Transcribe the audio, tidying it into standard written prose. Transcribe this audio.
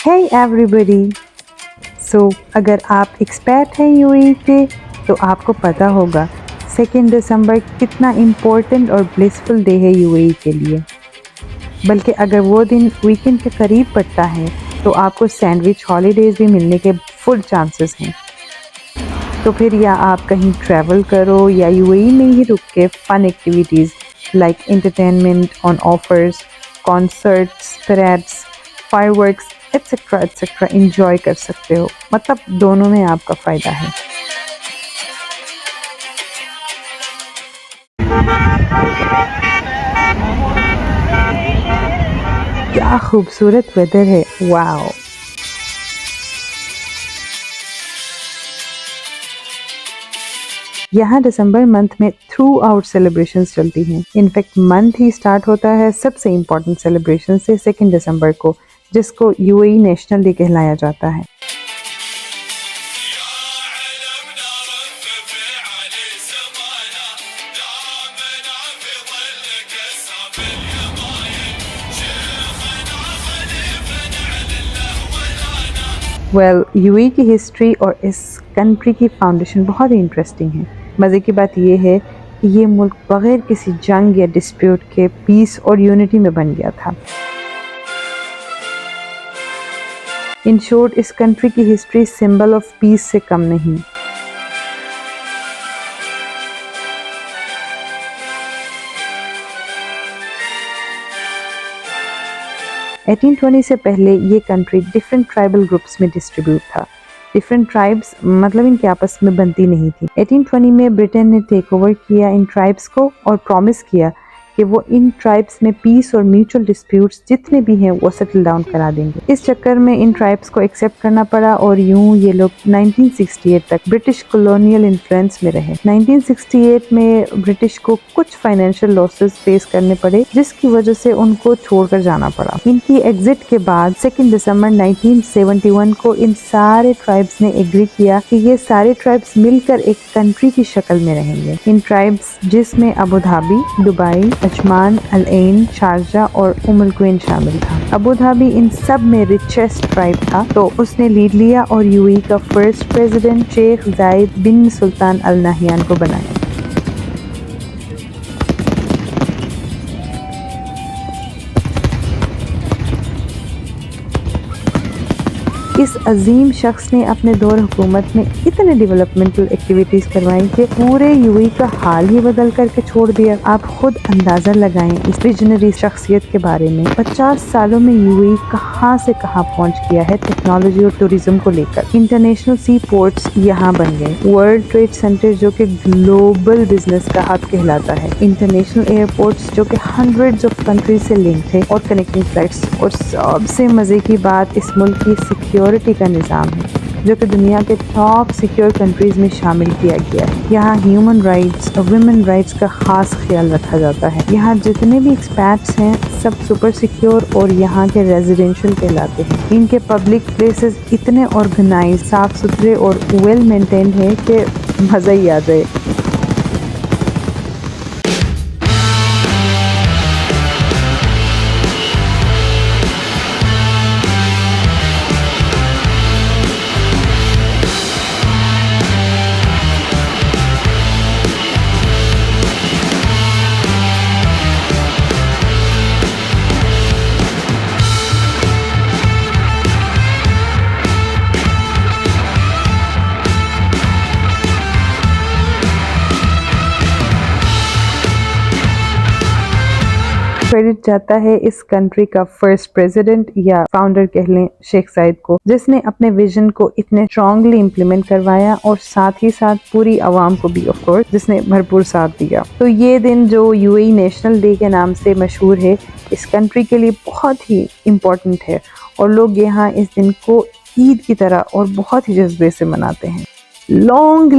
Hey everybody! So अगर आप expat हैं यूएई के तो आपको पता होगा 2 दिसंबर कितना इम्पोर्टेंट और ब्लिसफुल डे है यूएई के लिए। बल्कि अगर वो दिन वीकेंड के करीब पड़ता है तो आपको सैंडविच हॉलीडेज़ भी मिलने के फुल चांसेस हैं। तो फिर या आप कहीं ट्रैवल करो या यूएई में ही रुक के fun activities like entertainment on offers, concerts, parades, fireworks etcetera enjoy कर सकते हो। मतलब दोनों में आपका फ़ायदा है। क्या खूबसूरत वेदर है, वाओ! यहाँ दिसंबर मंथ में थ्रू आउट सेलिब्रेशंस चलती हैं। इनफैक्ट मंथ ही स्टार्ट होता है सबसे इम्पोर्टेंट सेलिब्रेशन से 2 दिसंबर को, जिसको यूएई नेशनल डे कहलाया जाता है। यूएई की हिस्ट्री और इस कंट्री की फाउंडेशन बहुत ही इंटरेस्टिंग है। मज़े की बात यह है कि ये मुल्क बग़ैर किसी जंग या डिस्प्यूट के पीस और यूनिटी में बन गया था। इन शॉर्ट, इस कंट्री की हिस्ट्री सिंबल ऑफ पीस से कम नहीं। एटीन 20 से पहले ये कंट्री डिफरेंट ट्राइबल ग्रुप्स में डिस्ट्रीब्यूट था। डिफरेंट ट्राइब्स मतलब इनके आपस में बनती नहीं थी। 1820 में ब्रिटेन ने टेक ओवर किया इन ट्राइब्स को और प्रॉमिस किया कि वो इन ट्राइब्स में पीस और म्यूचुअल डिस्प्यूट्स जितने भी हैं वो सेटल डाउन करा देंगे। इस चक्कर में इन ट्राइब्स को एक्सेप्ट करना पड़ा और यूं ये लोग 1968 तक ब्रिटिश कॉलोनियल इन्फ्लुएंस में रहे। 1968 में ब्रिटिश को कुछ फाइनेंशियल लॉसेस फेस करने पड़े, जिसकी वजह से उनको छोड़कर जाना पड़ा। इनकी एग्जिट के बाद 2 दिसंबर 1971 को इन सारे ट्राइब्स ने एग्री किया कि ये सारे ट्राइब्स मिलकर एक कंट्री की शक्ल में रहेंगे। इन ट्राइब्स जिसमें अबू धाबी, दुबई, अजमान, अल ऐन, शारजाह और उम्मुल क्वीन शामिल था। अबू धाबी इन सब में रिचेस्ट ट्राइब था, तो उसने लीड लिया और यूएई का फर्स्ट प्रेसिडेंट शेख जायद बिन सुल्तान अल नहयान को बनाया। इस अजीम शख्स ने अपने दौर हुकूमत में इतने डेवलपमेंटल एक्टिविटीज़ करवाई कि पूरे यूएई का हाल ही बदल करके छोड़ दिया। आप खुद अंदाज़ा लगाएं इस विजनरी शख्सियत के बारे में। 50 सालों में यूएई कहां से कहां पहुंच गया है टेक्नोलॉजी और टूरिज्म को लेकर। इंटरनेशनल सी पोर्ट्स यहाँ बन गए। वर्ल्ड ट्रेड सेंटर जो कि ग्लोबल बिजनेस का हब कहलाता है। इंटरनेशनल एयरपोर्ट्स जो कि हंड्रेड्स ऑफ कंट्रीज से लिंक थे और कनेक्टिंग फ्लाइट्स। और सबसे मज़े की बात, इस मुल्क की सिक्योरिटी का निज़ाम है जो कि दुनिया के टॉप सिक्योर कंट्रीज में शामिल किया गया है। यहाँ ह्यूमन राइट्स और वुमेन राइट्स का खास ख्याल रखा जाता है। यहाँ जितने भी एक्सपैट्स हैं सब सुपर सिक्योर और यहाँ के रेजिडेंशियल कहलाते हैं। इनके पब्लिक प्लेसेस इतने ऑर्गेनाइज, साफ सुथरे और वेल मेंटेन्ड है कि मज़ा ही आ जाए। क्रेडिट जाता है इस कंट्री का फर्स्ट प्रेसिडेंट या फाउंडर कह लें, शेख जायद को, जिसने अपने विजन को इतने स्ट्रांगली इम्प्लीमेंट करवाया और साथ ही साथ पूरी आवाम को भी ऑफ कोर्स जिसने भरपूर साथ दिया। तो ये दिन जो यूएई नेशनल डे के नाम से मशहूर है, इस कंट्री के लिए बहुत ही इम्पोर्टेंट है और लोग यहाँ इस दिन को ईद की तरह और बहुत ही जज्बे से मनाते हैं। लॉन्ग